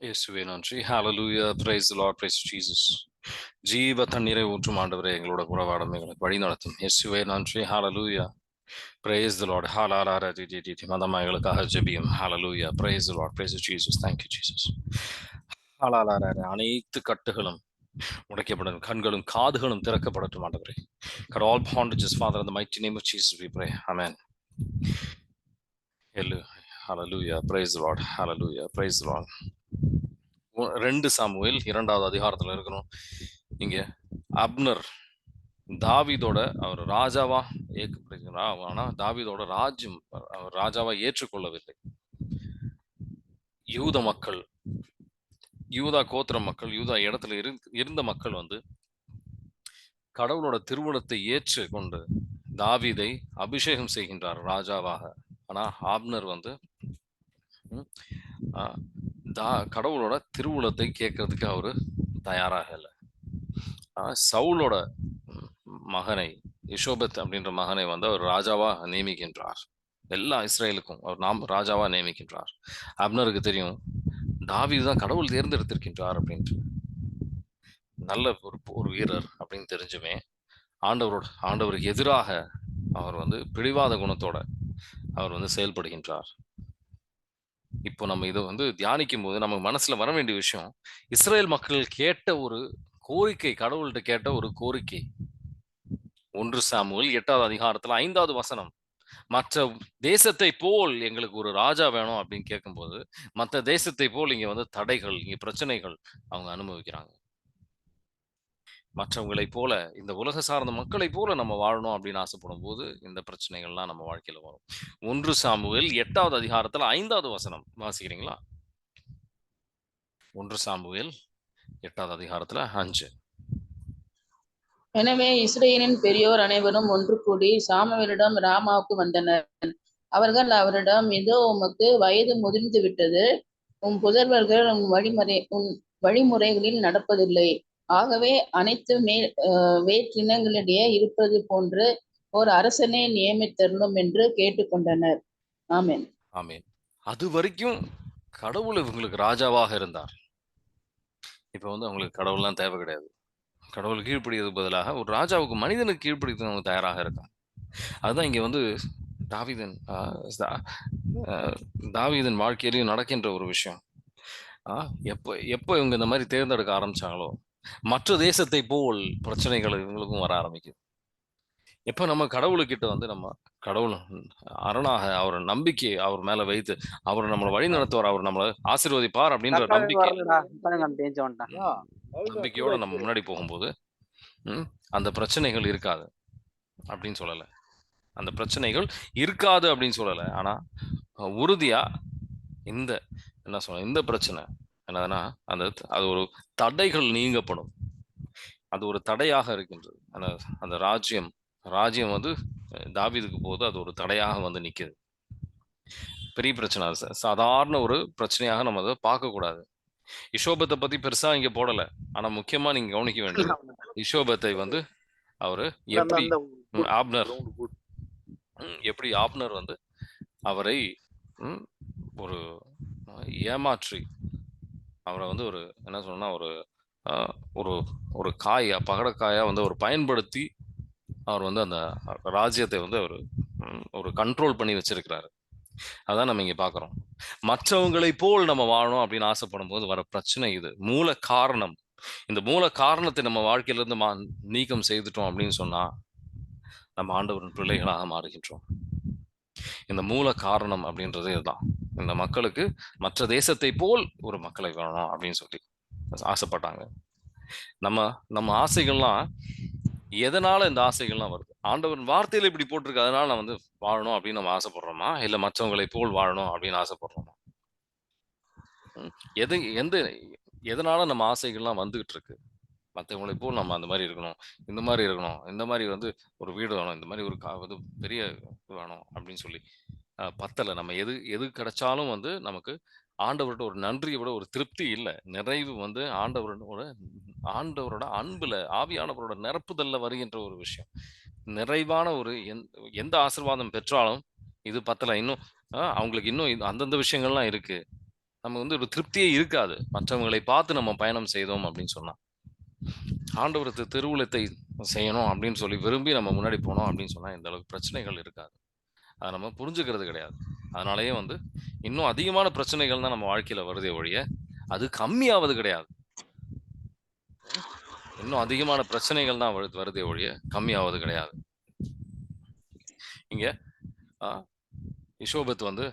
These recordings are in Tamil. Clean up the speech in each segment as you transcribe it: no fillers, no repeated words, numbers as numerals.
இயேசுவே நன்றி. ஹalleluya. Praise the Lord. Praise Jesus. ஜீவ தண்ணீரை ஊற்றும் ஆண்டவரே, எங்களோட உறவாடும் எங்களுக்கு வழி நடத்தும். இயேசுவே நன்றி. ஹalleluya. Praise the Lord. ஹalala டி மதமா எங்களுக்காக ஜெபியும். ஹalleluya. Praise the Lord. Praise Jesus. Thank you Jesus. ஹalala அனைத்து கட்டுகளும் உடைக்கப்படும், கண்களும் காதுகளும் திறக்கப்படட்டும் ஆண்டவரே. Cut all bondages, Father, in the mighty name of Jesus we pray. Amen. Hallelujah. Praise the Lord. Hallelujah. Praise the Lord. 2 Samuel 2வது அதிகாரத்துல இருக்கணும். இங்க அப்னர் தாவீதோட அவர் ராஜாவா ஏற்கப்படுகிறார். ஆனா தாவீதோட ராஜ்யம் அவர் ராஜாவா ஏற்றுக்கொள்ளவில்லை. யூத மக்கள், யூதா கோத்திர மக்கள், யூதா இடத்துல இருந்த மக்கள் கடவுளோட திருவுளத்தை ஏற்று கொண்டு தாவீதை அபிஷேகம் செய்கின்றார் ராஜாவாக. ஆனா ஆப்னர் கடவுளோட திருவுளத்தை கேட்கறதுக்கு அவரு தயாராக இல்லை. சவுலோட மகனை யசோபத் அப்படின்ற மகனை அவர் ராஜாவா நியமிக்கின்றார். எல்லா இஸ்ரேலுக்கும் அவர் ராஜாவா நியமிக்கின்றார். அப்னருக்கு தெரியும் தாவீது தான் கடவுள் தேர்ந்தெடுத்திருக்கின்றார் அப்படின்ட்டு. நல்ல ஒரு வீரர் அப்படின்னு தெரிஞ்சுமே ஆண்டவருக்கு எதிராக அவர் பிடிவாத குணத்தோட அவர் செயல்படுகின்றார். இப்போ நம்ம இதை தியானிக்கும் போது நம்ம மனசுல வர வேண்டிய விஷயம், இஸ்ரேல் மக்கள் கேட்ட ஒரு கோரிக்கை, கடவுள்கிட்ட கேட்ட ஒரு கோரிக்கை. 1 சாமுவேல் 8வது அதிகாரத்துல 5வது வசனம், மற்ற தேசத்தை போல் எங்களுக்கு ஒரு ராஜா வேணும் அப்படின்னு கேட்கும்போது, மற்ற தேசத்தை போல் இங்க தடைகள், இங்க பிரச்சனைகள் அவங்க அனுபவிக்கிறாங்க. மற்றவங்களை போல, இந்த உலக சார்ந்த மக்களை போல நம்ம வாழணும் அப்படின்னு ஆசைப்படும் போது இந்த பிரச்சனைகள்லாம் நம்ம வாழ்க்கையில வரும். 1 சாமுவேல் 8வது அதிகாரத்துல 5வது வசனம் வாசிக்கிறீங்களா? 1 சாமுவேல் 8வது அதிகாரத்துல 5. எனவே இஸ்ரேலின் பெரியோர் அனைவரும் ஒன்று கூடி சாமுவேலிடம் ராமாவுக்கு வந்தனர். அவர்கள் அவரிடம், இதோ உமக்கு வயது முதிர்ந்து விட்டது, உன் புதல்வர்கள் உன் வழிமுறைகளில் நடப்பதில்லை. ஆகவே அனைத்து வேற்றினங்களிடையே இருப்பது போன்று ஒரு அரசனை நியமித்தரணும் என்று கேட்டுக்கொண்டனர். ஆமென். ஆமென். அது வரைக்கும் கடவுள் இவங்களுக்கு ராஜாவாக இருந்தார். இப்ப அவங்களுக்கு கடவுள்லாம் தேவை கிடையாது. கடவுள் கீழ்ப்படியதுக்கு பதிலாக ஒரு ராஜாவுக்கு, மனிதனுக்கு கீழ்ப்படித்து அவங்க தயாராக இருக்காங்க. அதுதான் இங்க தாவீதன் வாழ்க்கையிலையும் நடக்கின்ற ஒரு விஷயம். எப்போ இவங்க இந்த மாதிரி தேர்ந்தெடுக்க ஆரம்பிச்சாங்களோ, மற்ற தேசத்தை போல் பிரச்சனைகள் இவங்களுக்கும் வர ஆரம்பிக்குது. எப்ப நம்ம கடவுளுக்கிட்ட நம்ம கடவுள் அரணாக அவர் நம்பிக்கை அவர் மேல வைத்து அவர் நம்மளை வழி நடத்துவார், அவர் நம்மளை ஆசீர்வதிப்பார் அப்படின்ற நம்பிக்கையோட நம்ம முன்னாடி போகும்போது அந்த பிரச்சனைகள் இருக்காது அப்படின்னு சொல்லலை. அந்த பிரச்சனைகள் இருக்காது அப்படின்னு சொல்லலை. ஆனா உறுதியா இந்த பிரச்சனை என்னதுன்னா, அது ஒரு தடைகள் நீங்கப்படும். அது ஒரு தடையாக இருக்கின்றது. அந்த ராஜ்யம் தாவீதுக்கு போது அது ஒரு தடையாக நிக்குது. பெரிய பிரச்சனை. சாதாரண ஒரு பிரச்சனையாக நம்ம அதை பார்க்க கூடாது. இஷோபத்தை பத்தி பெருசா இங்க போடல. ஆனா முக்கியமா நீங்க கவனிக்க வேண்டியது, இஷோபத்தை அவரு எப்படி ஆப்னர் அவரை ஒரு ஏமாற்றி அவரை ஒரு என்ன சொன்னா ஒரு ஒரு காயா, பகடக்காயா ஒரு பயன்படுத்தி அவர் அந்த ராஜ்யத்தை அவர் ஒரு கண்ட்ரோல் பண்ணி வச்சிருக்கிறாரு. அதான் நம்ம இங்க பாக்குறோம். மற்றவங்களை போல் நம்ம வாழணும் அப்படின்னு ஆசைப்படும் போது வர பிரச்சனை இது. மூல காரணம், இந்த மூல காரணத்தை நம்ம வாழ்க்கையில இருந்து நீக்கம் செய்துட்டோம் அப்படின்னு சொன்னா நம்ம ஆண்டவரின் பிள்ளைகளாக மாறுகின்றோம். இந்த மூல காரணம் அப்படின்றது இதுதான். இந்த மக்களுக்கு மற்ற தேசத்தை போல் ஒரு மக்களை வேணும் அப்படின்னு சொல்லி ஆசைப்பட்டாங்க. நம்ம ஆசைகள்லாம் எதனால இந்த ஆசைகள்லாம் வருது? ஆண்டவன் வார்த்தையில இப்படி போட்டிருக்கு, அதனால நான் வாழணும் அப்படின்னு நம்ம ஆசைப்படுறோமா, இல்ல மற்றவங்களை போல் வாழணும் அப்படின்னு ஆசைப்படுறோமா? எதனால நம்ம ஆசைகள்லாம் வந்துகிட்டு இருக்கு? மற்றவங்களை போல் நம்ம அந்த மாதிரி இருக்கணும், இந்த மாதிரி இருக்கணும், இந்த மாதிரி ஒரு வீடு வேணும், இந்த மாதிரி ஒரு பெரிய வேணும் அப்படின்னு சொல்லி பத்தலை. நம்ம எது கிடைச்சாலும் நமக்கு ஆண்டவர்கிட்ட ஒரு நன்றியை விட ஒரு திருப்தி இல்லை. நிறைவு ஆண்டவரோட அன்புல, ஆவியானவரோட நிரப்புதல்ல வருகின்ற ஒரு விஷயம். நிறைவான ஒரு எந்த ஆசீர்வாதம் பெற்றாலும் இது பத்தலை. இன்னும் அவங்களுக்கு இன்னும் அந்தந்த விஷயங்கள்லாம் இருக்கு. நம்ம வந்து ஒரு திருப்தியே இருக்காது. மற்றவங்களை பார்த்து நம்ம பயணம் செய்தோம் அப்படின்னு சொன்னா. ஆண்டவர் திருவுளத்தை செய்யணும் அப்படின்னு சொல்லி விரும்பி நம்ம முன்னாடி போனோம் அப்படின்னு சொன்னா இந்த அளவுக்கு பிரச்சனைகள் இருக்காது. அதை நம்ம புரிஞ்சுக்கிறது கிடையாது. அதனாலேயே வந்து இன்னும் அதிகமான பிரச்சனைகள் தான் நம்ம வாழ்க்கையில வருதே ஒழிய அது கம்மியாவது கிடையாது. இன்னும் அதிகமான பிரச்சனைகள் தான் வருதே ஒழிய கம்மியாவது கிடையாது. இங்க இஷோபத் வந்து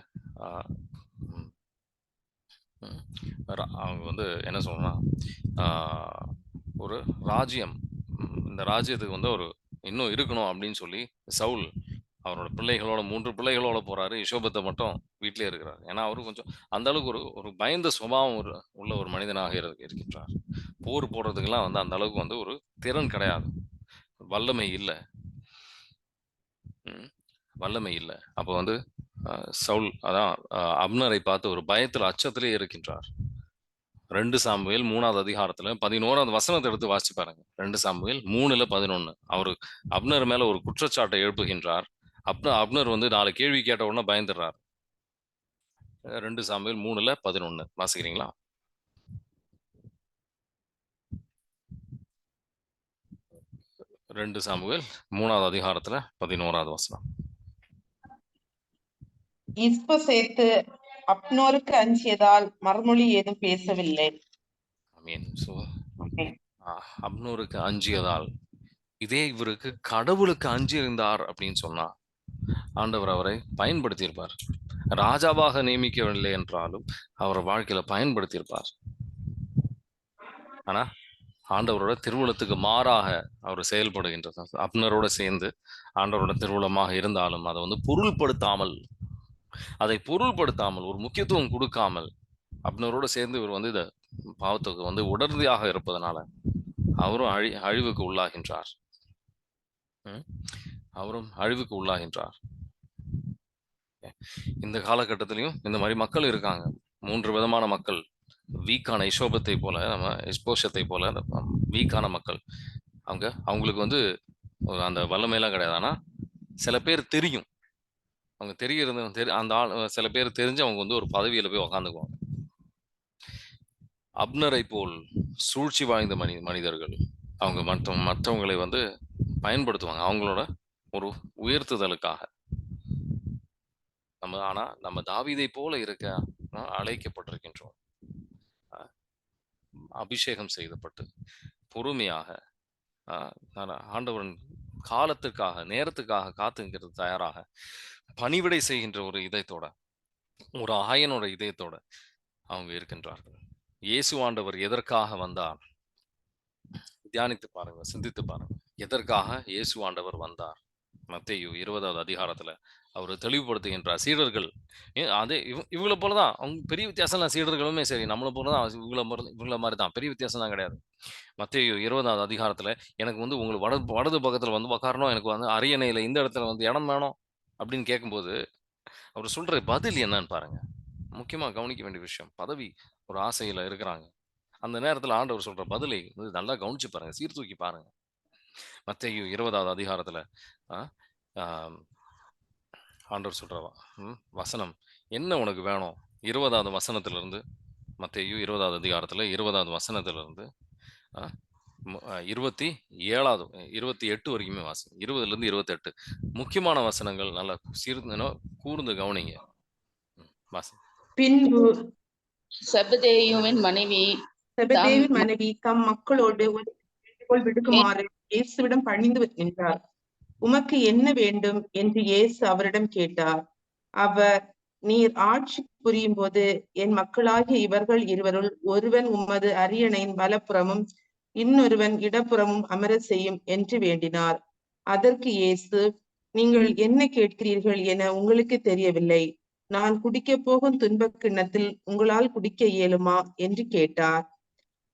அவங்க வந்து என்ன சொல்லணும்னா ஒரு ராஜ்யம், இந்த ராஜ்யத்துக்கு வந்து ஒரு இன்னும் இருக்கணும் அப்படின்னு சொல்லி சவுல் அவரோட பிள்ளைகளோட 3 பிள்ளைகளோட போறாரு. இஷோபத்தை மட்டும் வீட்டிலே இருக்கிறார். ஏன்னா அவரு கொஞ்சம் அந்த அளவுக்கு ஒரு பயந்த சுபாவம் உள்ள ஒரு மனிதனாக இருக்கின்றார். போர் போடுறதுக்கெல்லாம் வந்து அந்த அளவுக்கு வந்து ஒரு திறன் கிடையாது, வல்லமை இல்லை. வல்லமை இல்லை. அப்போ வந்து சவுல் அதான் அப்னரை பார்த்து ஒரு பயத்தில் அச்சத்திலே இருக்கின்றார். 2 சாமுவேல் 3வது அதிகாரத்துல 11வது வசனத்தை எடுத்து வாசிச்சு பாருங்க. 2 சாமுவேல் 3:11 அவரு அப்னர் மேல ஒரு குற்றச்சாட்டை எழுப்புகின்றார். அப்னர் வந்து 4 கேள்வி கேட்ட உடனே பயந்துடுறார். 2 சாமுவேல் 3:11 வாசிக்கிறீங்களா? ரெண்டு சாமுவேல் 3வது அதிகாரத்துல 11வது வசனம். இஸ்போசேத்து அப்னோருக்கு அஞ்சியதால் மறுமொழி ஏதும் பேசவில்லை. அப்னோருக்கு அஞ்சியதால், இதே இவருக்கு கடவுளுக்கு அஞ்சியிருந்தார் அப்படின்னு சொன்னா ஆண்டவர் அவரை பயன்படுத்தியிருப்பார். ராஜாவாக நியமிக்கவில்லை என்றாலும் அவரை வாழ்க்கையில பயன்படுத்தியிருப்பார். ஆனா ஆண்டவரோட திருவுளத்துக்கு மாறாக அவர் செயல்படுகின்றார். அப்னரோட சேர்ந்து ஆண்டவரோட திருவுளமாக இருந்தாலும் அதை வந்து பொருள்படுத்தாமல் ஒரு முக்கியத்துவம் கொடுக்காமல் அப்னரோட சேர்ந்து இவர் வந்து இந்த பாவத்துக்கு வந்து உடனடியாக இருப்பதனால அவரும் அழிவுக்கு உள்ளாகின்றார். இந்த காலகட்டத்திலையும் இந்த மாதிரி மக்கள் இருக்காங்க. 3 விதமான மக்கள். வீக்கான இஷோபத்தை போல, நம்ம இஸ்போஷத்தை போல வீக்கான மக்கள். அவங்களுக்கு வந்து அந்த வல்லமையெல்லாம் கிடையாது. ஆனா சில பேர் தெரியும், அவங்க தெரியறது அந்த ஆள், சில பேர் தெரிஞ்சு அவங்க வந்து ஒரு பதவியில போய் உக்காந்துக்குவாங்க. அப்னரை போல் சூழ்ச்சி வாய்ந்த மனிதர்கள் அவங்க மற்றவங்களை வந்து பயன்படுத்துவாங்க அவங்களோட ஒரு உயர்த்துதலுக்காக. ஆனா நம்ம தாவீதை போல இருக்க அழைக்கப்பட்டிருக்கின்றோம். அபிஷேகம் செய்யப்பட்டு பொறுமையாக ஆண்டவரின் காலத்துக்காக நேரத்துக்காக காத்துங்கிறது தயாராக பணிவிடை செய்கின்ற ஒரு இதயத்தோட, ஒரு ஆயனோட இதயத்தோட அவங்க இருக்கின்றார்கள். இயேசு ஆண்டவர் எதற்காக வந்தார்? தியானித்து பாருங்க, சிந்தித்து பாருங்க. எதற்காக இயேசு ஆண்டவர் வந்தார்? மத்தேயு 20வது அதிகாரத்துல அவர் தெளிவுபடுத்துகின்றார். சீடர்கள் அதே இவங்கள போலதான், அவங்க பெரிய வித்தியாசம் இல்லை. சீடர்களுமே சரி நம்மளை போலதான், இவங்கள மாதிரி தான், பெரிய வித்தியாசம் தான் கிடையாது. மத்தேயு 20வது அதிகாரத்துல எனக்கு வந்து உங்களுக்கு வலது பக்கத்துல வந்து உட்காரணும், எனக்கு வந்து அரியணையில இந்த இடத்துல வந்து இடம் வேணும் அப்படின்னு கேட்கும்போது அவர் சொல்ற பதில் என்னன்னு பாருங்க. முக்கியமா கவனிக்க வேண்டிய விஷயம், பதவி ஒரு ஆசையில இருக்கிறாங்க. அந்த நேரத்துல ஆண்டவர் சொல்ற பதிலை நல்லா கவனிச்சு பாருங்க, சீர்தூக்கி பாருங்க. மத்தேயு 20வது அதிகாரத்துல ஆண்டவர் சொல்றவா வசனம் என்ன உனக்கு வேணும்? 20வது வசனத்துல இருந்து, மத்தேயு 20வது அதிகாரத்துல 20வது வசனத்துல இருந்து 28 வரைக்குமே வாசி. 20ல இருந்து 28 முக்கியமான வசனங்கள். நல்லா கூர்ந்து கவனிங்க. பின்பு செபதேயுவின் மனைவி தம் மக்களோடு விடுக்குமாறு இயேசுவிடம் பணிந்து நின்றார். உமக்கு என்ன வேண்டும் என்று இயேசு அவரிடம் கேட்டார். அவர், நீர் ஆட்சி புரியும் போது என் மக்களாகிய இவர்கள் இருவருள் ஒருவன் உமது அரியணையின் வலப்புறமும் இன்னொருவன் இடப்புறமும் அமர செய்யும் என்று வேண்டினார். அதற்கு இயேசு, நீங்கள் என்ன கேட்கிறீர்கள் என உங்களுக்கு தெரியவில்லை. நான் குடிக்க போகும் துன்பக் கிண்ணத்தில் உங்களால் குடிக்க இயலுமா என்று கேட்டார்.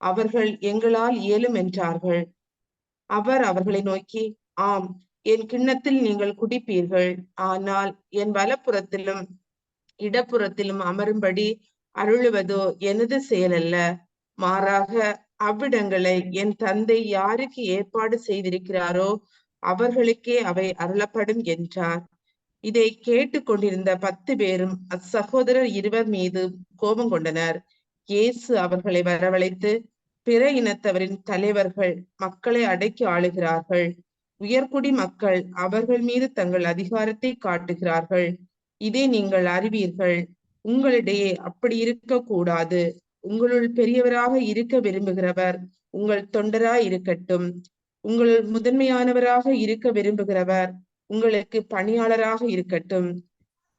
அவர்கள், எங்களால் இயலும் என்றார்கள். அவர் அவர்களை நோக்கி, ஆம், என் கிண்ணத்தில் நீங்கள் குடிப்பீர்கள். ஆனால் என் வலப்புறத்திலும் இடப்புறத்திலும் அமரும்படி அருளுவதோ எனது செயலல்ல, மாறாக அவ்விடங்களை என் தந்தை யாருக்கு ஏற்பாடு செய்திருக்கிறாரோ அவர்களுக்கே அவை அருளப்படும் என்றார். இதை கேட்டுக் கொண்டிருந்த 10 பேரும் அச்சகோதரர் 20 மீது கோபம் கொண்டனர். இயேசு அவர்களை வரவழைத்து, பிற இனத்தவரின் தலைவர்கள் மக்களை அடக்கி ஆளுகிறார்கள். உயர்குடி மக்கள் அவர்கள் மீது தங்கள் அதிகாரத்தை காட்டுகிறார்கள். இதை நீங்கள் அறிவீர்கள். உங்களிடையே அப்படி இருக்கக்கூடாது. உங்களுள் பெரியவராக இருக்க விரும்புகிறவர் உங்கள் தொண்டராய் இருக்கட்டும். உங்களுள் முதன்மையானவராக இருக்க விரும்புகிறவர் உங்களுக்கு பணியாளராக இருக்கட்டும்.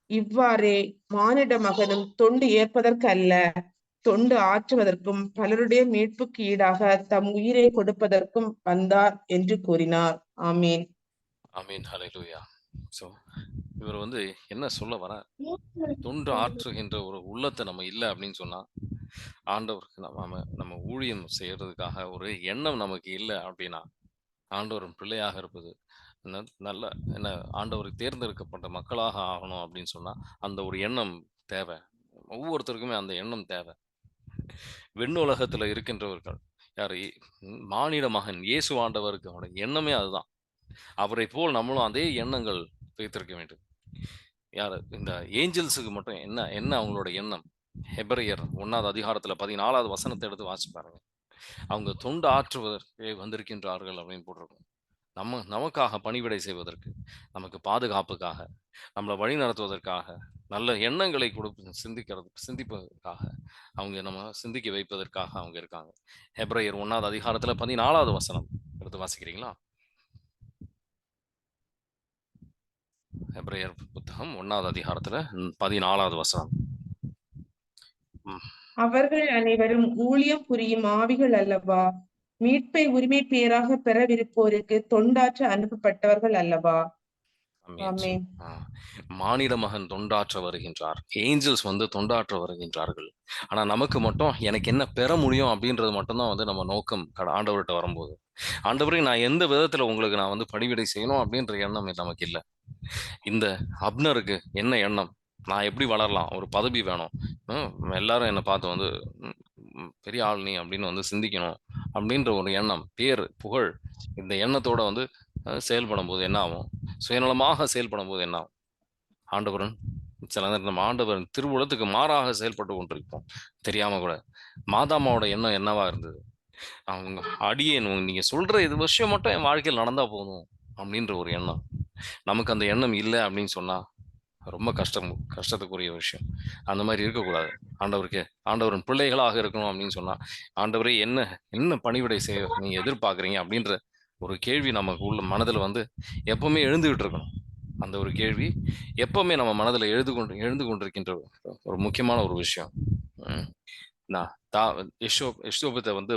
இவ்வாறே மானிட மகனும் தொண்டு ஏற்பதற்கு அல்ல, தொண்டு ஆற்றுவதற்கும் பலருடைய மீட்புக்கு ஈடாக தம் உயிரை கொடுப்பதற்கும் வந்தார் என்று கூறினார். ஆமீன். ஆமீன். ஹல்லேலூயா. ஸோ இவர் வந்து என்ன சொல்ல வர, தொண்டு ஆற்றுகின்ற ஒரு உள்ளத்தை நம்ம இல்லை அப்படின்னு சொன்னா, ஆண்டவருக்கு நம்ம ஊழியம் செய்யறதுக்காக ஒரு எண்ணம் நமக்கு இல்லை அப்படின்னா, ஆண்டவரின் பிள்ளையாக இருப்பது நல்ல என்ன, ஆண்டவருக்கு தேர்ந்தெடுக்கப்பட்ட மக்களாக ஆகணும் அப்படின்னு சொன்னா அந்த ஒரு எண்ணம் தேவை. ஒவ்வொருத்தருக்குமே அந்த எண்ணம் தேவை. விண்ணுலகத்துல இருக்கின்றவர்கள் யாரு, மானிட மகன் இயேசு ஆண்டவருக்கு அவரோட எண்ணமே அதுதான். அவரை போல் நம்மளும் அதே எண்ணங்கள் வைத்திருக்க வேண்டும். யாரு, இந்த ஏஞ்சல்ஸுக்கு மட்டும் என்ன என்ன அவங்களோட எண்ணம்? ஹெபிரேயர் 1வது அதிகாரத்துல 14வது வசனத்தை எடுத்து வாசிச்சு பாருங்க. அவங்க தொண்டு ஆற்றுவதற்கு வந்திருக்கின்றார்கள் அப்படின்னு போட்டிருக்கும். நமக்காக பணிவிடை செய்வதற்கு, நமக்கு பாதுகாப்புக்காக, நம்மளை வழி நடத்துவதற்காக, நல்ல எண்ணங்களை சிந்திப்பதற்காக, அவங்க நம்ம சிந்திக்க வைப்பதற்காக அவங்க இருக்காங்க. ஹெபிரேயர் 1வது அதிகாரத்துல 14வது வசனம் எடுத்து வாசிக்கிறீங்களா? ஹெபிரேயர் புத்தகம் 1வது அதிகாரத்துல 14வது வசனம். அவர்கள் அனைவரும் ஊழியம் புரியும் ஆவிகள் அல்லவா? மீட்பை உரிமை பேராக பெறவிருப்போருக்கு தொண்டாற்ற அனுப்பப்பட்டவர்கள் அல்லவா? ஆமென். மானிட மகன் தொண்டாற்ற வருகின்றார், ஏஞ்சல்ஸ் வந்து தொண்டாற்ற வருகின்றார்கள். ஆனா நமக்கு மட்டும் எனக்கு என்ன பெற முடியும் அப்படின்றது மட்டும்தான் வந்து நம்ம நோக்கம். ஆண்டவர்கிட்ட வரும்போது, ஆண்டவரே நான் எந்த விதத்துல உங்களுக்கு நான் வந்து பணிவிடை செய்யணும் அப்படின்ற எண்ணம் நமக்கு இல்லை. இந்த அப்னருக்கு என்ன எண்ணம்? நான் எப்படி வளரலாம், ஒரு பதவி வேணும், எல்லாரும் என்னை பார்த்து வந்து பெரிய ஆள் நீ அப்படின்னு வந்து சிந்திக்கணும் அப்படின்ற ஒரு எண்ணம், பேர் புகழ், இந்த எண்ணத்தோட வந்து செயல்படும் போது என்ன ஆகும்? சுயநலமாக செயல்படும் போது என்ன ஆகும்? ஆண்டவரன் சில நேரம் நம்ம ஆண்டவரன் திருவுலத்துக்கு மாறாக செயல்பட்டு கொண்டிருப்போம் தெரியாம கூட. மாதாமாவோட எண்ணம் என்னவா இருந்தது? அவங்க அடியேன் நீங்க சொல்ற இது விஷயம் மட்டும் என் வாழ்க்கையில் நடந்தா போதும் அப்படின்ற ஒரு எண்ணம். நமக்கு அந்த எண்ணம் இல்லை அப்படின்னு சொன்னா ரொம்ப கஷ்டத்துக்குரிய விஷயம். அந்த மாதிரி இருக்கக்கூடாது. ஆண்டவரின் பிள்ளைகளாக இருக்கணும் அப்படின்னு சொன்னா, ஆண்டவரே என்ன பணிவிடை செய்ய நீங்க எதிர்பார்க்குறீங்க அப்படின்ற ஒரு கேள்வி நமக்கு உள்ள மனதில் வந்து எப்பவுமே எழுந்துகிட்டு இருக்கணும். அந்த ஒரு கேள்வி எப்பவுமே நம்ம மனதில் எழுந்து கொண்டிருக்கின்ற ஒரு முக்கியமான ஒரு விஷயம். யெஷோபத்தை வந்து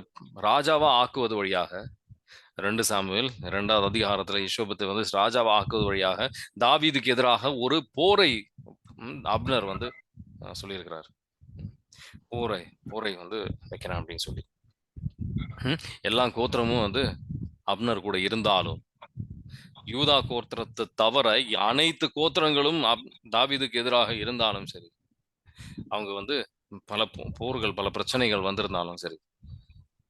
ராஜாவா ஆக்குவது வழியாக, 2 சாமுவேல் 2வது அதிகாரத்துல யெஷோபத்தை வந்து ராஜாவா ஆக்குவது வழியாக தாவீதுக்கு எதிராக ஒரு போரை அப்னர் வந்து சொல்லியிருக்கிறார். போரை வந்து வைக்கிறேன் அப்படின்னு சொல்லி. எல்லா கோத்திரமும் வந்து அப்னர் கூட இருந்தாலும், யூதா கோத்திரத்தை தவிர அனைத்து கோத்திரங்களும் தாவீதுக்கு எதிராக இருந்தாலும் சரி, அவங்க வந்து பல போர்கள், பல பிரச்சனைகள் வந்திருந்தாலும் சரி,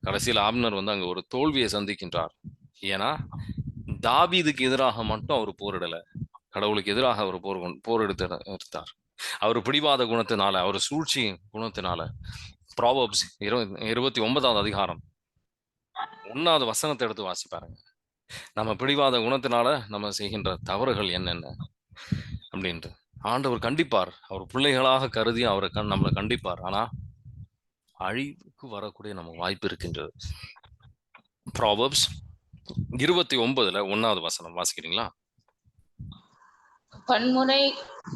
கடைசியில் ஆப்னர் வந்து அங்க ஒரு தோல்வியை சந்திக்கின்றார். ஏன்னா தாவீதுக்கு எதிராக மட்டும் அவர் போரிடல, கடவுளுக்கு எதிராக அவர் போர் எடுத்தார். அவர் பிடிவாத குணத்தினால, அவர் சூழ்ச்சி குணத்தினால. ப்ராவர்ப்ஸ் 29வது அதிகாரம் 1வது வசனத்தை எடுத்து வாசிப்பாருங்க. நம்ம பிடிவாத குணத்தினால நம்ம செய்கின்ற தவறுகள் என்னென்ன அப்படின்ட்டு ஆண்டவர் கண்டிப்பார். அவர் பிள்ளைகளாக கருதி அவரை நம்மளை கண்டிப்பார். ஆனா அழிவுக்கு வரக்கூடிய நம்ம வாய்ப்பு இருக்கின்றது. ப்ராவர்ப்ஸ் 29ல 1வது வசனம் வாசிக்கிறீங்களா? பன்முறை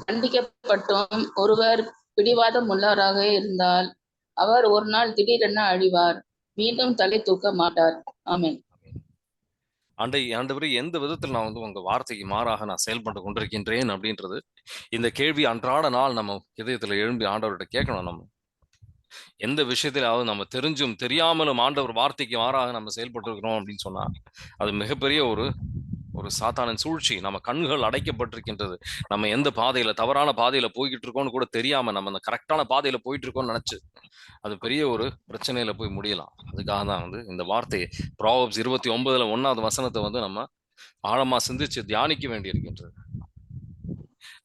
கண்டிக்கப்பட்டும் ஒருவர் பிடிவாதம் உள்ளவராக இருந்தால் அவர் ஒரு நாள் திடீரென அழிவார், மீண்டும் தலை தூக்க மாட்டார். ஆமென். ஆண்டவரே, எந்த விதத்தில் நான் வந்து உங்க வார்த்தைக்கு மாறாக நான் செயல்பட்டு கொண்டிருக்கின்றேன் அப்படின்றது இந்த கேள்வி அன்றாட நாள் நம்ம இதயத்துல எழும்பி ஆண்டவர்கிட்ட கேட்கணும். நம்ம எந்த விஷயத்திலாவது நம்ம தெரிஞ்சும் தெரியாமலும் ஆண்டவர் வார்த்தைக்கு மாறாக நம்ம செயல்பட்டு இருக்கிறோம் அப்படின்னு சொன்னா அது மிகப்பெரிய ஒரு சாத்தானின் சூழ்ச்சி. நம்ம கண்கள் அடைக்கப்பட்டிருக்கின்றது. நம்ம எந்த பாதையில, தவறான பாதையில போய்கிட்டு இருக்கோம்னு கூட தெரியாம நம்ம அந்த கரெக்டான பாதையில போயிட்டு இருக்கோம்னு நினைச்சு அது பெரிய ஒரு பிரச்சனையில போய் முடியலாம். அதுக்காக தான் வந்து இந்த வார்த்தையை ப்ராவர்ப்ஸ் 29ல 1வது வசனத்தை வந்து நம்ம ஆழமா சிந்திச்சு தியானிக்க வேண்டி இருக்கின்றது.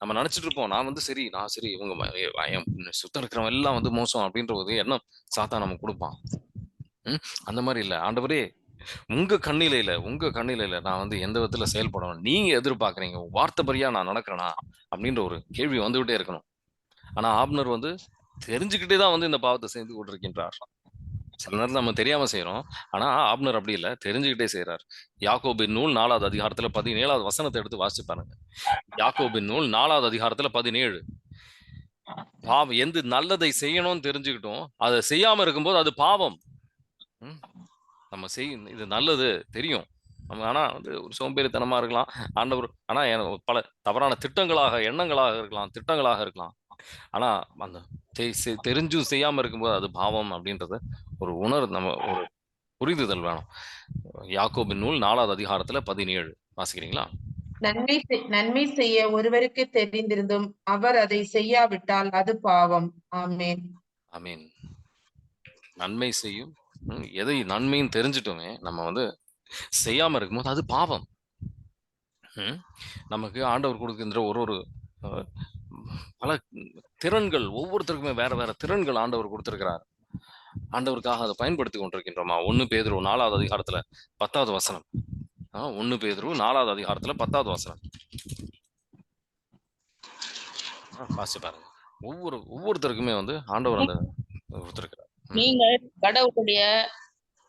நம்ம நினைச்சிட்டு இருப்போம், நான் வந்து சரி, நான் சரி, இவங்க சுத்தம் இருக்கிறவங்க எல்லாம் வந்து மோசம் அப்படின்ற ஒரு எண்ணம் சாத்தான் நமக்கு கொடுப்பான். அந்த மாதிரி இல்ல. ஆண்டவரே, உங்க கண்ணில இல்ல நான் வந்து எந்த விதத்துல செயல்படணும் நீங்க எதிர்பார்க்கறீங்க, வார்த்தைப்படியா நான் நடக்கிறேனா அப்படின்ற ஒரு கேள்வி வந்துகிட்டே இருக்கணும். ஆனா ஆப்னர் வந்து தெரிஞ்சுக்கிட்டே தான் வந்து இந்த பாவத்தை செய்து கொண்டிருக்கின்றார். சில நேரத்துல நம்ம தெரியாம செய்றோம். ஆனா ஆப்னர் அப்படி இல்ல, தெரிஞ்சுக்கிட்டே செய்றார். யாக்கோபின் நூல் 4வது அதிகாரத்துல 17வது வசனத்தை எடுத்து வாசிச்சு பாருங்க. யாக்கோபின் நூல் 4வது அதிகாரத்துல 17. பாவம் எந்த நல்லதை செய்யணும்னு தெரிஞ்சுக்கிட்டோம், அதை செய்யாம இருக்கும்போது அது பாவம். நம்ம இது நல்லது தெரியும். நம்ம ஆனா வந்து ஒரு சோம்பேறித்தனமா இருக்கலாம். ஆண்டவர் ஆனா பல தவறான எண்ணங்களாக இருக்கலாம். ஆனா அந்த தெரிஞ்சும் செய்யாம இருக்கும்போது அது பாவம் அப்படின்றத ஒரு நம்ம ஒரு புரிதுதல் வேணும். யாக்கோபின் நூல் 4வது அதிகாரத்துல 17 வாசிக்கிறீங்களா? நன்மை செய்ய ஒருவருக்கு தெரிந்திருந்தும் அவர் அதை செய்யாவிட்டால் அது பாவம். ஆமென். ஆமென். நன்மை செய்யும் எதை நன்மைன்னு தெரிஞ்சிட்டோமே நம்ம வந்து செய்யாம இருக்கும்போது அது பாவம். நமக்கு ஆண்டவர் கொடுக்கின்ற ஒரு பல திறன்கள், ஒவ்வொருத்தருக்குமே வேற வேற திறன்கள் ஆண்டவர் கொடுத்திருக்கிறார். ஆண்டவருக்காக அதை பயன்படுத்தி கொண்டிருக்கின்றோமா? 1 பேதுரு 4வது அதிகாரத்துல 10வது வசனம். 1 பேதுரு 4வது அதிகாரத்துல 10வது வசனம் வாசிச்சு பாருங்க. ஒவ்வொருத்தருக்குமே வந்து ஆண்டவர் அந்த கொடுத்திருக்கிறார். நீங்கள் கடவுளுடைய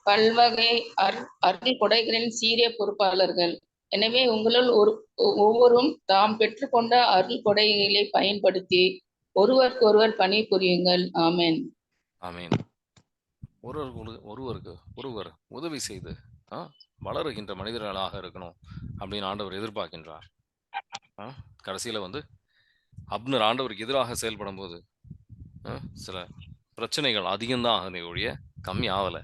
பல்வகை அருள் கொடைகளின் சீரிய பொறுப்பாளர்கள். எனவே உங்களுள் ஒவ்வொருவரும் தாம் பெற்றுக்கொண்ட அருள் கொடைகளை பயன்படுத்தி ஒருவர் பணி புரியுங்கள். ஆமென். ஆமென். ஒருவர் உதவி செய்து வளருகின்ற மனிதர்களாக இருக்கணும் அப்படின்னு ஆண்டவர் எதிர்பார்க்கின்றார். கடைசியில வந்து அப்னர் ஆண்டவருக்கு எதிராக செயல்படும் போது சில பிரச்சனைகள் அதிகம்தான் ஆகுதே ஒழிய கம்மி ஆகல.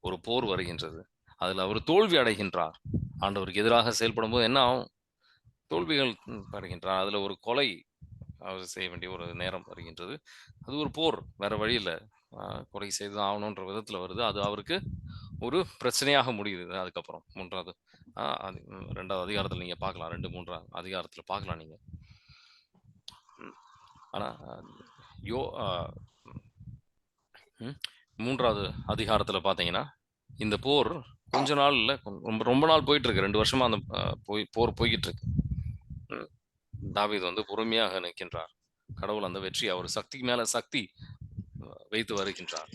ஒரு போர் வருகின்றது, அதுல அவர் தோல்வி அடைகின்றார். ஆண்டவருக்கு எதிராக செயல்படும் போது என்ன ஆகும்? தோல்விகள் வருகின்றார். அதுல ஒரு கொலை அவர் செய்ய வேண்டிய ஒரு நேரம் வருகின்றது. அது ஒரு போர், வேற வழி இல்ல, கொலை செய்து ஆகணுன்ற விதத்துல வருது. அது அவருக்கு ஒரு பிரச்சனையாக முடியுது. அதுக்கப்புறம் 3வது 2வது அதிகாரத்துல நீங்க பார்க்கலாம், 2, 3 அதிகாரத்துல பார்க்கலாம் நீங்க. ஆனா 3வது அதிகாரத்துல பாத்தீங்கன்னா இந்த போர் கொஞ்ச நாள் இல்ல, ரொம்ப நாள் போயிட்டு இருக்கு. 2 வருஷமா அந்த போர் போய்கிட்டு இருக்கு. தாவீது வந்து பொறுமையாக நிற்கின்றார். கடவுள் அந்த வெற்றி அவர் சக்திக்கு மேல சக்தி வைத்து வருகின்றார்.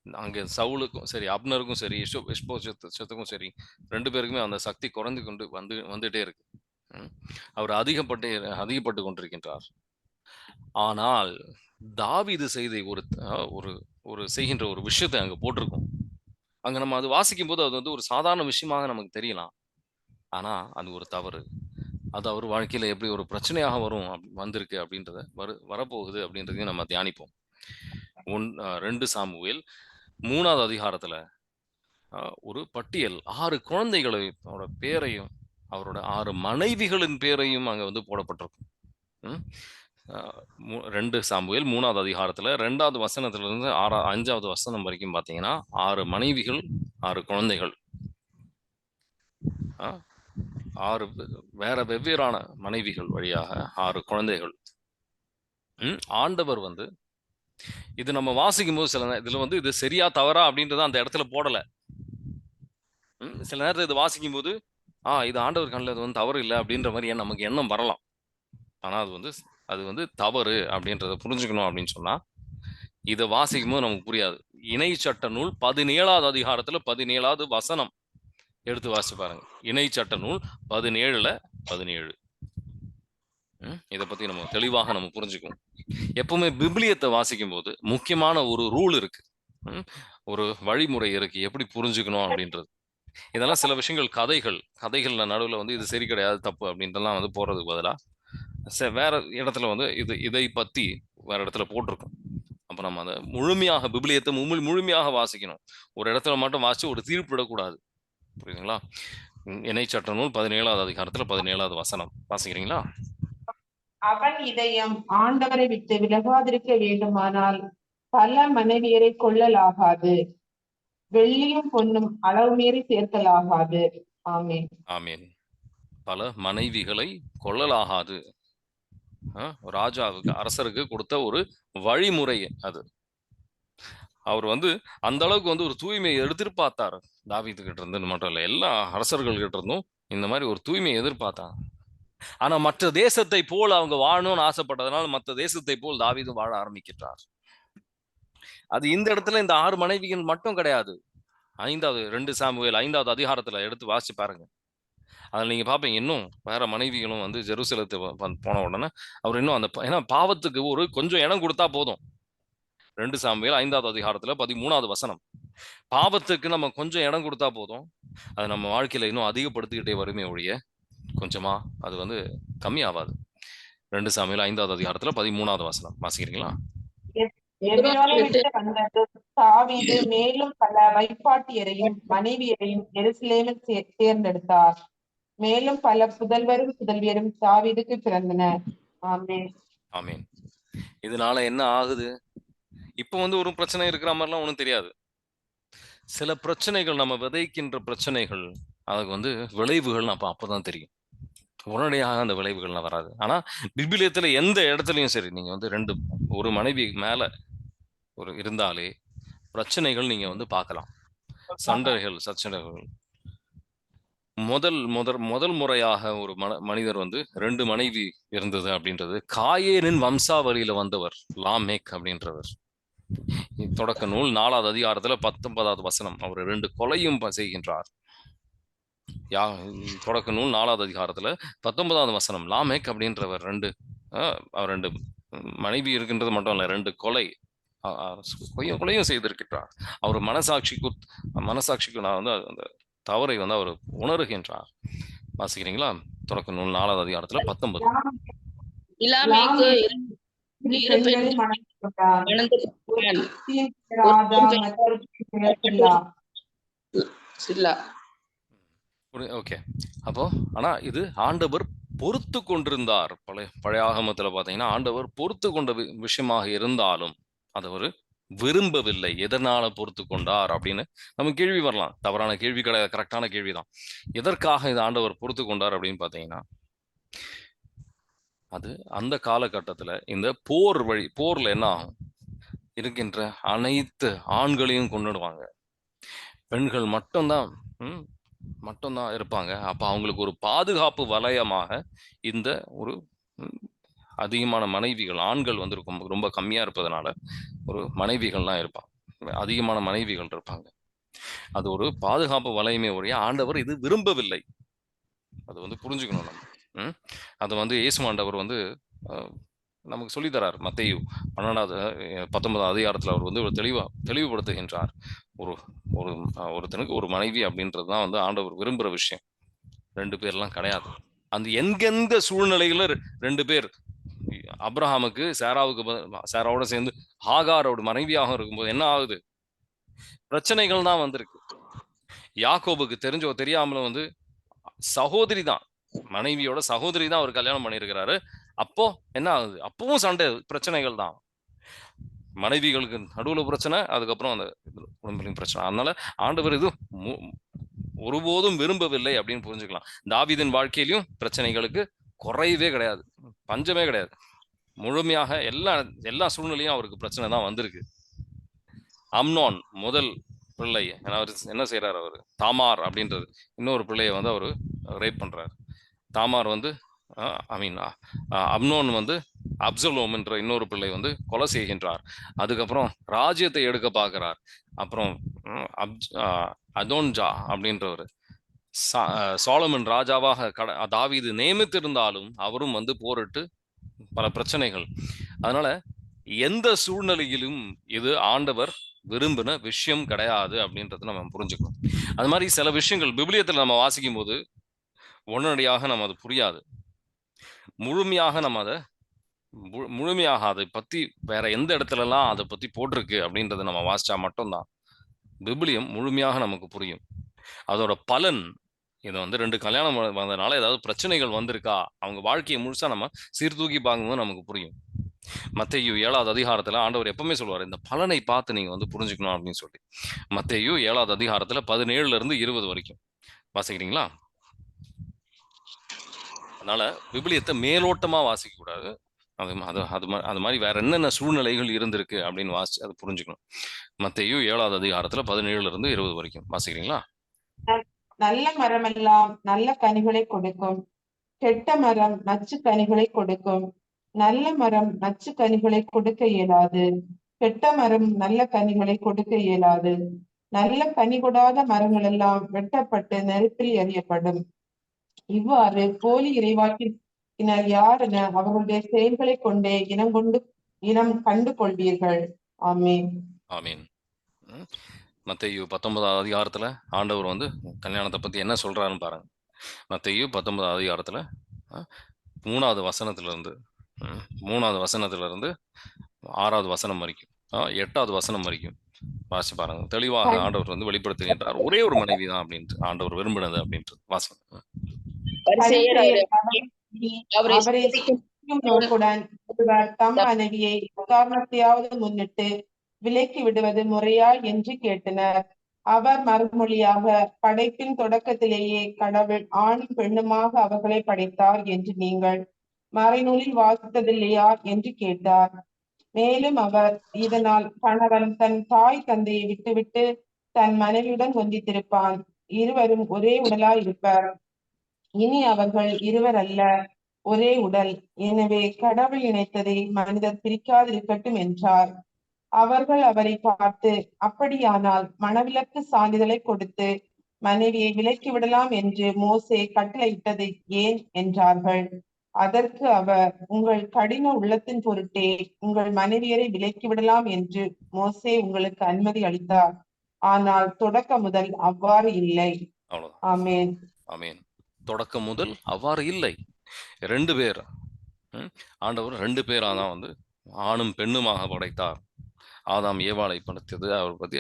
அங்கே சவுலுக்கும் சரி, அப்னருக்கும் சரி, இஷ்போஷத்துக்கும் சரி, 2 பேருக்குமே அந்த சக்தி குறைந்து கொண்டு வந்துட்டே இருக்கு. அவர் அதிகப்பட்டு கொண்டிருக்கின்றார். ஆனால் தாவீது செய்த ஒரு செய்கின்ற ஒரு விஷயத்தை அங்க போட்டிருக்கோம். அங்க நம்ம அது வாசிக்கும் போது அது வந்து ஒரு சாதாரண விஷயமாக நமக்கு தெரியலாம். ஆனா அது ஒரு தவறு. அது அவர் வாழ்க்கையில எப்படி ஒரு பிரச்சனையாக வந்திருக்கு அப்படின்றத வரப்போகுது அப்படின்றதையும் நம்ம தியானிப்போம். 2 சாமுவேல் 3வது அதிகாரத்துல ஒரு பட்டியல் 6 குழந்தைகளோட பேரையும் அவரோட 6 மனைவிகளின் பேரையும் அங்க வந்து போடப்பட்டிருக்கும். 2 சாமுவேல் 3வது அதிகாரத்துல 2வது வசனத்துல இருந்து 5வது வசனம் வரைக்கும் பாத்தீங்கன்னா 6 மனைவிகள் 6 குழந்தைகள், 6 வேற வெவ்வேறான மனைவிகள் வழியாக 6 குழந்தைகள். ஆண்டவர் வந்து இது நம்ம வாசிக்கும் போது சில இதுல வந்து இது சரியா தவறா அப்படின்றத அந்த இடத்துல போடல. சில நேரத்தில் இது வாசிக்கும் போது இது ஆண்டவர் கண்ணில் இது வந்து தவறு இல்லை அப்படின்ற மாதிரி நமக்கு எண்ணம் வரலாம். ஆனா அது வந்து தவறு அப்படின்றத புரிஞ்சுக்கணும் அப்படின்னு சொன்னா இதை வாசிக்கும் போது நமக்கு புரியாது. இணை சட்ட நூல் 17வது அதிகாரத்துல 17வது வசனம் எடுத்து வாசிச்சு பாருங்க. இணை சட்ட நூல் 17:17. இதை பத்தி நம்ம தெளிவாக நம்ம புரிஞ்சுக்குவோம். எப்பவுமே பிபிலியத்தை வாசிக்கும் போது முக்கியமான ஒரு ரூல் இருக்கு, ஒரு வழிமுறை இருக்கு எப்படி புரிஞ்சுக்கணும் அப்படின்றது. இதெல்லாம் சில விஷயங்கள் கதைகள் நடுவில் வந்து இது சரி கிடையாது தப்பு அப்படின்றலாம் வந்து போறதுக்கு பதிலா வேற இடத்துல வந்து இதை பத்தி வேற இடத்துல போட்டிருக்கும். அப்ப நம்ம அதை முழுமையாக பிபிலியத்தை முழுமையாக வாசிக்கணும். ஒரு இடத்துல மட்டும் வாசிச்சு ஒரு தீர்ப்பு விடக்கூடாது. புரியுதுங்களா? இணை சட்ட நூல் 17வது அதிகாரத்துல 17வது வசனம் வாசிக்கிறீங்களா? அவன் இதயம் ஆண்டவரை விட்டு விலகாதிருக்க வேண்டுமானால் பல மனைவியரை கொள்ளலாகாது, வெள்ளியும் பொன்னும் அளவு மீறி சேர்க்கலாகாது. ஆமென். ஆமென். பல மனைவிகளை கொள்ளலாகாது. ராஜாவுக்கு அரசருக்கு கொடுத்த ஒரு வழிமுறை அது. அவர் வந்து அந்த அளவுக்கு வந்து ஒரு தூய்மையை எதிர்பார்த்தாரு. தாவீது கிட்ட இருந்து மட்டும் இல்ல, எல்லா அரசர்கள் கிட்ட இருந்தும் இந்த மாதிரி ஒரு தூய்மையை எதிர்பார்த்தாங்க. ஆனா மற்ற தேசத்தை போல் அவங்க வாழணும்னு ஆசைப்பட்டதுனால மற்ற தேசத்தை போல் தாவீதும் வாழ ஆரம்பிக்கிறார். அது இந்த இடத்துல இந்த 6 மனைவிகள் மட்டும் கிடையாது. 2 சாமுவேல் 5வது அதிகாரத்துல எடுத்து வாசிச்சு பாருங்க. அதில் நீங்க பாப்பீங்க, இன்னும் வேற மனைவிகளும் வந்து ஜெருசலத்து போன உடனே அவர் இன்னும் அந்த ஏன்னா பாவத்துக்கு ஒரு கொஞ்சம் இடம் கொடுத்தா போதும். 2 சாமுவேல் 5வது அதிகாரத்துல 13வது வசனம். பாவத்துக்கு நம்ம கொஞ்சம் இடம் கொடுத்தா போதும், அது நம்ம வாழ்க்கையில இன்னும் அதிகப்படுத்திக்கிட்டே வருமே ஒழிய கொஞ்சமா அது வந்து கம்மியாவாது. 2 சாமுவேல் 5வது அதிகாரத்துல 13வது வசனம் வாசிக்கிறீங்களா? எபிரோனை விட்டு வந்தது தாவீது மேலும் பல வைப்பாட்டியரையும் மனைவியரையும் எருசலேமில் தேர்ந்தெடுத்தார். மேலும் பல புதல்வரும் புதல்வியரும் தாவீதுக்கு பிறந்தனர். ஆமென். ஆமென். இதனால என்ன ஆகுது? இப்ப வந்து ஒரு பிரச்சனை இருக்கிற மாதிரிலாம் ஒன்றும் தெரியாது. சில பிரச்சனைகள், நம்ம விதைக்கின்ற பிரச்சனைகள், அதுக்கு வந்து விளைவுகள் அப்பதான் தெரியும். உடனடியாக அந்த விளைவுகள்லாம் வராது. ஆனா விபிலியத்துல எந்த இடத்துலயும் சரி, நீங்க வந்து ஒரு மனைவி மேல ஒரு இருந்தாலே பிரச்சனைகள் நீங்க வந்து பார்க்கலாம். சச்சனைகள். முதல் முறையாக ஒரு மனிதர் வந்து 2 மனைவி இருந்தது அப்படின்றது காயேனின் வம்சாவளியில வந்தவர் லாமேக் அப்படின்றவர். தொடக்க நூல் 4வது அதிகாரத்துல 19வது வசனம், அவர் 2 கொலையும் செய்கின்றார். தொடக்க நூல் 4வது அதிகாரத்துல 19வது வசனம், லாமேக் அப்படின்றவர் 2 மனைவி இருக்கின்றது மட்டும் இல்ல, 2 கொலையும் செய்திருக்கிறார். அவர் மனசாட்சிக்கு நான் வந்து அந்த தவறை வந்து அவர் உணர்கின்றார். வாசிக்கிறீங்களா? தொடக்க நூல் 4வது அதிகாரத்துல 19. ஓகே. அப்போ ஆனா இது ஆண்டவர் பொறுத்து கொண்டிருந்தார். பழைய ஆகமத்துல பாத்தீங்கன்னா ஆண்டவர் பொறுத்து கொண்ட விஷயமாக இருந்தாலும் அதை ஒரு விரும்பவில்லை. எதனால பொறுத்து கொண்டார் அப்படின்னு நம்ம கேள்வி வரலாம். தவறான கேள்வி கிடையாது, கரெக்டான கேள்விதான். எதற்காக இந்த ஆண்டவர் பொறுத்து கொண்டார் அப்படின்னு பாத்தீங்கன்னா, அது அந்த காலகட்டத்துல இந்த போர்ல என்ன ஆகும், இருக்கின்ற அனைத்து ஆண்களையும் கொண்டுடுவாங்க, பெண்கள் மட்டும்தான் இருப்பாங்க. அப்ப அவங்களுக்கு ஒரு பாதுகாப்பு வலயமாக இந்த ஒரு அதிகமான மனைவிகள், ஆண்கள் வந்து ரொம்ப கம்மியா இருப்பதனால ஒரு மனைவிகள்லாம் இருப்பாங்க, அதிகமான மனைவிகள் இருப்பாங்க. அது ஒரு பாதுகாப்பு வலையுமே ஒழிய ஆண்டவர் இது விரும்பவில்லை. அது வந்து புரிஞ்சுக்கணும் நம்ம. அது வந்து இயேசு ஆண்டவர் வந்து நமக்கு சொல்லித்தரார். மத்தேயு 19வது அதிகாரத்துல அவர் வந்து தெளிவுபடுத்துகின்றார். ஒருத்தனுக்கு ஒரு மனைவி அப்படின்றது தான் வந்து ஆண்டவர் விரும்புகிற விஷயம். 2 பேர்லாம் கிடையாது. அந்த எங்கெந்த சூழ்நிலையில 2 பேர், அப்ரஹாமுக்கு சாராவோட சேர்ந்து ஹாகாரோட மனைவியாக இருக்கும்போது என்ன ஆகுது? பிரச்சனைகள் தான் வந்திருக்கு. யாக்கோபுக்கு தெரியாமலும் வந்து சகோதரி தான், மனைவியோட சகோதரி தான் அவர் கல்யாணம் பண்ணியிருக்கிறாரு. அப்போ என்ன ஆகுது? அப்பவும் சண்டை, பிரச்சனைகள் தான். மனைவிகளுக்கு நடுவுல பிரச்சனை, அதுக்கப்புறம் அந்த குடும்பத்தின் பிரச்சனை. அதனால ஆண்டவர் இது ஒருபோதும் விரும்பவில்லை அப்படின்னு புரிஞ்சுக்கலாம். தாவீதின் வாழ்க்கையிலும் பிரச்சனைகளுக்கு குறையவே கிடையாது, பஞ்சமே கிடையாது. முழுமையாக எல்லா சூழ்நிலையும் அவருக்கு பிரச்சனை தான் வந்திருக்கு. அம்னோன் முதல் பிள்ளை என்ன செய்யறாரு? அவரு தாமார் அப்படின்றது இன்னொரு பிள்ளைய வந்து அவரு ரேப் பண்றாரு. தாமார் வந்து அம்னோன் வந்து அப்சலோம் என்ற இன்னொரு பிள்ளை வந்து கொலை செய்கின்றார். அதுக்கப்புறம் ராஜ்யத்தை எடுக்க பார்க்கிறார். அப்புறம் அதோன்ஜா அப்படின்றவர் சோலமன் ராஜாவாக தாவீது நியமித்திருந்தாலும் அவரும் வந்து போரிட்டு பல பிரச்சனைகள். அதனால எந்த சூழ்நிலையிலும் இது ஆண்டவர் விரும்பின விஷயம் கிடையாது அப்படின்றத நம்ம புரிஞ்சுக்கணும். அது மாதிரி சில விஷயங்கள் விபிலியத்தில் நம்ம வாசிக்கும் போது உடனடியாக நம்ம அது புரியாது. முழுமையாக அதை பத்தி வேற எந்த இடத்துலலாம் அதை பத்தி போட்டிருக்கு அப்படின்றத நம்ம வாசிச்சா மட்டும்தான் விபிலியம் முழுமையாக நமக்கு புரியும். அதோட பலன் இதை வந்து 2 கல்யாணம் வந்ததுனால ஏதாவது பிரச்சனைகள் வந்திருக்கா, அவங்க வாழ்க்கையை முழுசா நம்ம சீர்தூக்கி பார்க்கும்போது நமக்கு புரியும். மத்தேயு 7வது அதிகாரத்துல ஆண்டவர் எப்பவுமே சொல்லுவார், இந்த பலனை பார்த்து நீங்க வந்து புரிஞ்சுக்கணும் அப்படின்னு சொல்லி. மத்தேயு 7வது அதிகாரத்துல 17ல இருந்து 20 வரைக்கும் வாசிக்கிறீங்களா? அதனால விபிலியத்தை மேலோட்டமா வாசிக்க கூடாது, அது மாதிரி வேற என்னென்ன சூழ்நிலைகள் இருந்திருக்கு அப்படின்னு வாசி அது புரிஞ்சுக்கணும். மத்தேயு 7வது அதிகாரத்துல 17ல இருந்து 20 வரைக்கும் வாசிக்கிறீங்களா? நல்ல மரமெல்லாம் நல்ல கனிகளை கொடுக்கும், கெட்ட மரம் நச்சு கனிகளை கொடுக்கும். நல்ல மரம் நச்சு கனிகளை கொடுக்க இயலாது, கெட்ட மரம் நல்ல கனிகளை கொடுக்க இயலாது. நல்ல கனி கொடாத மரங்கள் எல்லாம் வெட்டப்பட்டு நெருப்பில் எறியப்படும். இவ்வாறு போலி இறைவாக்கினர் யார் என அவர்களுடைய செயல்களை கொண்டே இனம் கண்டு கொள்வீர்கள். ஆமீன். ஆமீன். மத்தேயு 19வது அதிகாரத்துல ஆண்டவர் வந்து கல்யாணத்தை பத்தி என்ன சொல்றாருன்னு பாருங்க. மத்தேயு 19வது அதிகாரத்துல 3வது வசனத்துல இருந்து 6வது வசனம் வரைக்கும் 8வது வசனம் வரைக்கும் வாசி பாருங்க. தெளிவாக ஆண்டவர் வந்து வெளிப்படுத்துகின்றார், ஒரே ஒரு மனைவி தான் அப்படின்ட்டு ஆண்டவர் விரும்பினது அப்படின்ட்டு வாசம். தம் மனைவியை காரணத்தையாவது முன்னிட்டு விலக்கி விடுவது முறையா என்று கேட்டனர். அவர் மறுமொழியாக, படைப்பின் தொடக்கத்திலேயே கடவுள் ஆணும் பெண்ணுமாக அவர்களை படைத்தார் என்று நீங்கள் மறைநூலில் வாசித்ததில்லையா என்று கேட்டார். மேலும் அவர், இதனால் கணவன் தன் தாய் தந்தையை விட்டுவிட்டு தன் மனைவியுடன் ஒன்றித்திருப்பான், இருவரும் ஒரே உடலாய் இருப்பர். இனி அவர்கள் இருவர் அல்ல, ஒரே உடல். எனவே கடவுள் இணைத்ததை மனிதர் பிரிக்காதிருக்கட்டும் என்றார். அவர்கள் அவரை பார்த்து, அப்படியானால் மணவிலக்கு சான்றிதழை கொடுத்து மனைவியை விலக்கி விடலாம் என்று மோசே கட்டளையிட்டது ஏன் என்றார்கள். அதற்கு அவர், உங்கள் கடின உள்ளத்தின் பொருட்டே உங்கள் மனைவியரை விலக்கி விடலாம் என்று மோசே உங்களுக்கு அனுமதி அளித்தார், ஆனால் தொடக்க முதல் அவ்வாறு இல்லை. ஆமேன். ஆமேன். தொடக்கம் முதல் அவ்வாறு இல்லை. 2 பேர் ஆண்டவர் 2 பேராதான் வந்து ஆணும் பெண்ணுமாக படைத்தார். ஆதாம் ஏவாளை படைத்தது அவர் பத்தி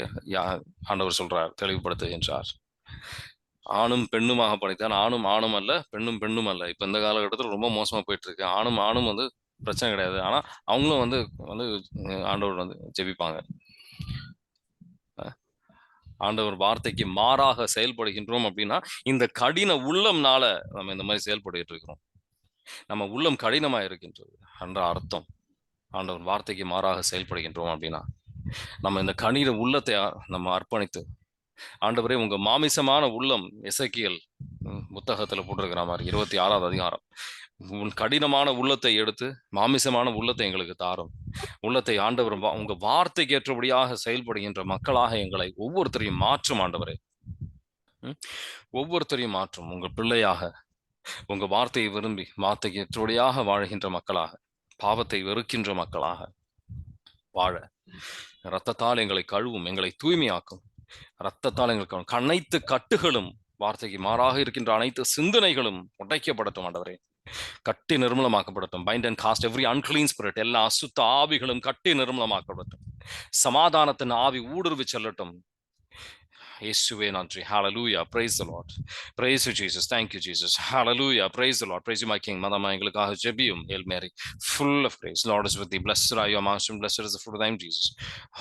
ஆண்டவர் சொல்றார், தெளிவுபடுத்துகின்றார். ஆணும் பெண்ணுமாக படைத்தார். ஆணும் அல்ல, பெண்ணும் அல்ல. இப்ப இந்த காலகட்டத்தில் ரொம்ப மோசமா போயிட்டு இருக்கு. ஆணும் வந்து பிரச்சனை கிடையாது, ஆனா அவங்களும் வந்து ஆண்டவர் வந்து ஜெபிப்பாங்க. ஆண்டவர் வார்த்தைக்கு மாறாக செயல்படுகின்றோம் அப்படின்னா இந்த கடின உள்ளம்னால நம்ம இந்த மாதிரி செயல்பட்டு இருக்கிறோம். நம்ம உள்ளம் கடினமா இருக்கின்றது என்ற அர்த்தம். ஆண்டவர் வார்த்தைக்கு மாறாக செயல்படுகின்றோம் அப்படின்னா நம்ம இந்த கடின உள்ளத்தை நம்ம அர்ப்பணித்து, ஆண்டவரே உங்க மாமிசமான உள்ளம், எசேக்கியேல் புத்தகத்துல போட்டிருக்கிற மாதிரி 26வது அதிகாரம், உன் கடினமான உள்ளத்தை எடுத்து மாமிசமான உள்ளத்தை எங்களுக்கு தாரும். உள்ளத்தை ஆண்டவர் உங்க வார்த்தைக்கு ஏற்றபடியாக செயல்படுகின்ற மக்களாக எங்களை ஒவ்வொருத்தரையும் மாற்றும். ஆண்டவரே ஒவ்வொருத்தரையும் மாற்றும். உங்க பிள்ளையாக, உங்க வார்த்தையை விரும்பி வார்த்தைக்கு ஏற்றபடியாக வாழ்கின்ற மக்களாக, பாவத்தை வெறுக்கின்ற மக்களாக வாழ இரத்தத்தால் எங்களை கழுவும், எங்களை தூய்மையாக்கும். இரத்தத்தால் எங்களுக்கு அனைத்து கட்டுகளும், வார்த்தைக்கு மாறாக இருக்கின்ற அனைத்து சிந்தனைகளும் உடைக்கப்படட்டும். ஆண்டவரே கட்டி நிர்மூலமாக்கப்படட்டும். Bind and cast every unclean spirit, எல்லா அசுத்த ஆவிகளும் கட்டி நிர்மூலமாக்கப்படட்டும். சமாதானத்தின் ஆவி ஊடுருவி செல்லட்டும். இயேசுவே நன்றி. Hallelujah. Praise the Lord. Praise you Jesus. Thank you Jesus. Hallelujah. Praise the Lord. Praise you my King. மதமா எங்களுக்காக ஜெபியும். Hail Mary, full of grace, Lord is with thee. Blessed are you amongst women, blessed is the fruit of thy womb Jesus.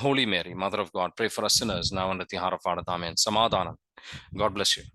Holy Mary, Mother of God, pray for us sinners now and at the hour of our death. Amen. சமாதானம். God bless you.